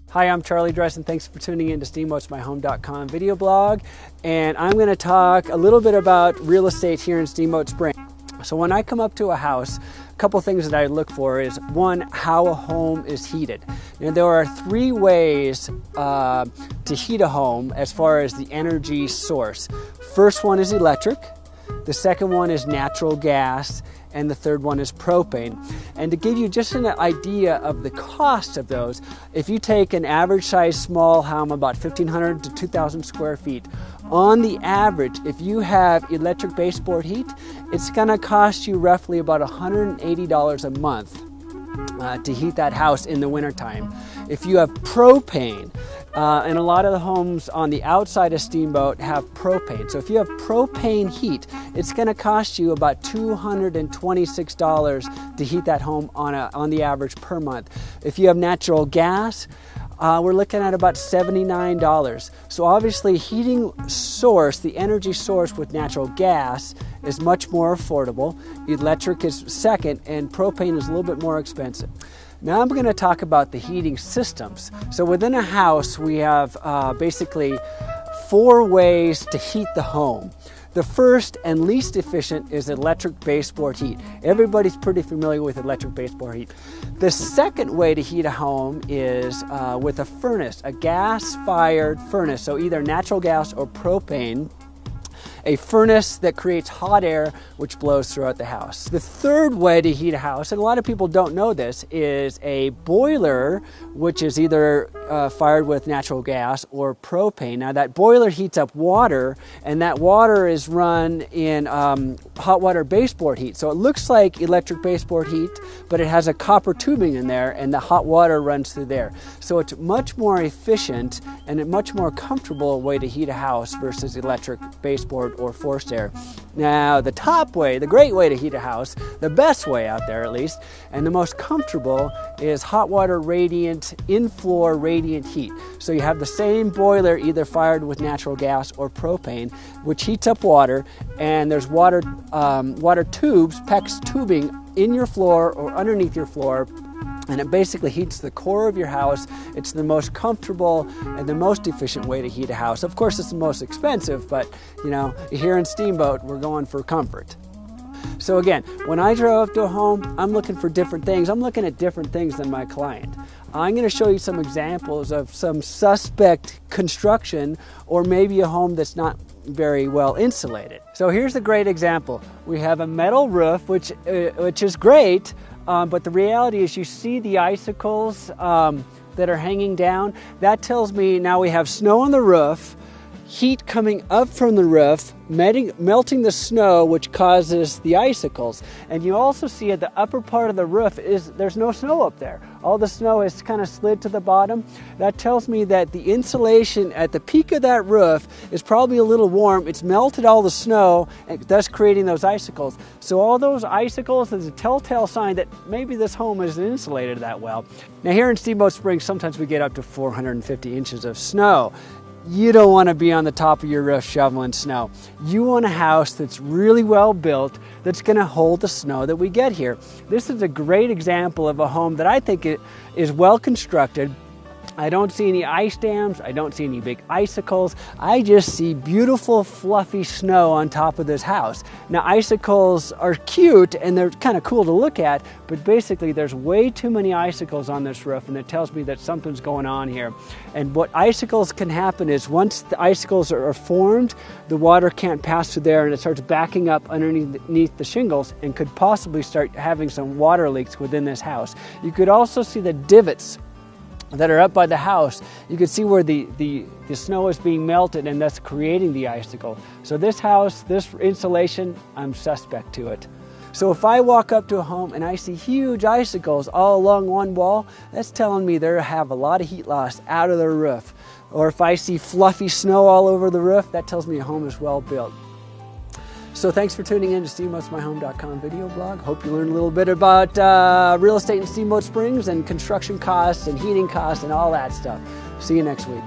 Hi, I'm Charlie Dresden. Thanks for tuning in to SteamboatsMyHome.com video blog. And I'm going to talk a little bit about real estate here in Steamboat Springs. So when I come up to a house, a couple things that I look for is, one, how a home is heated. And there are three ways to heat a home as far as the energy source. First one is electric. The second one is natural gas. And the third one is propane. And to give you just an idea of the cost of those, if you take an average size small home, about 1,500 to 2,000 square feet, on the average, if you have electric baseboard heat, it's gonna cost you roughly about $180 a month to heat that house in the wintertime. If you have propane, and a lot of the homes on the outside of Steamboat have propane. So if you have propane heat, it's going to cost you about $226 to heat that home on the average per month. If you have natural gas, we're looking at about $79. So obviously heating source, the energy source with natural gas is much more affordable. Electric is second, and propane is a little bit more expensive. Now I'm going to talk about the heating systems. So within a house, we have basically four ways to heat the home. The first and least efficient is electric baseboard heat. Everybody's pretty familiar with electric baseboard heat. The second way to heat a home is with a furnace, a gas-fired furnace, so either natural gas or propane. A furnace that creates hot air which blows throughout the house. The third way to heat a house, and a lot of people don't know this, is a boiler which is either fired with natural gas or propane. Now that boiler heats up water, and that water is run in hot water baseboard heat. So it looks like electric baseboard heat, but it has a copper tubing in there and the hot water runs through there. So it's much more efficient and a much more comfortable way to heat a house versus electric baseboard or forced air. Now the top way, the great way to heat a house, the best way out there at least, and the most comfortable is hot water radiant, in-floor radiant heat. So you have the same boiler either fired with natural gas or propane, which heats up water, and there's water tubes, PEX tubing in your floor or underneath your floor, and it basically heats the core of your house. It's the most comfortable and the most efficient way to heat a house. Of course, it's the most expensive, but you know, here in Steamboat, we're going for comfort. So again, when I drive up to a home, I'm looking for different things. I'm looking at different things than my client. I'm going to show you some examples of some suspect construction, or maybe a home that's not very well insulated. So here's a great example. We have a metal roof, which is great, but the reality is you see the icicles that are hanging down. That tells me now we have snow on the roof, heat coming up from the roof, melting the snow, which causes the icicles. And you also see at the upper part of the roof there's no snow up there. All the snow is kind of slid to the bottom. That tells me that the insulation at the peak of that roof is probably a little warm. It's melted all the snow, and thus creating those icicles. So all those icicles is a telltale sign that maybe this home isn't insulated that well. Now here in Steamboat Springs, sometimes we get up to 450 inches of snow. You don't want to be on the top of your roof shoveling snow. You want a house that's really well built, that's going to hold the snow that we get here. This is a great example of a home that I think is well constructed. I don't see any ice dams. I don't see any big icicles. I just see beautiful, fluffy snow on top of this house. Now, icicles are cute and they're kind of cool to look at, but basically there's way too many icicles on this roof, and it tells me that something's going on here. And what icicles can happen is once the icicles are formed, the water can't pass through there and it starts backing up underneath the shingles and could possibly start having some water leaks within this house. You could also see the divots that are up by the house. You can see where the snow is being melted and thus creating the icicle. So this house, this insulation, I'm suspect to it. So if I walk up to a home and I see huge icicles all along one wall, that's telling me they have a lot of heat loss out of their roof. Or if I see fluffy snow all over the roof, that tells me a home is well built. So thanks for tuning in to SteamboatsMyHome.com video blog. Hope you learned a little bit about real estate in Steamboat Springs and construction costs and heating costs and all that stuff. See you next week.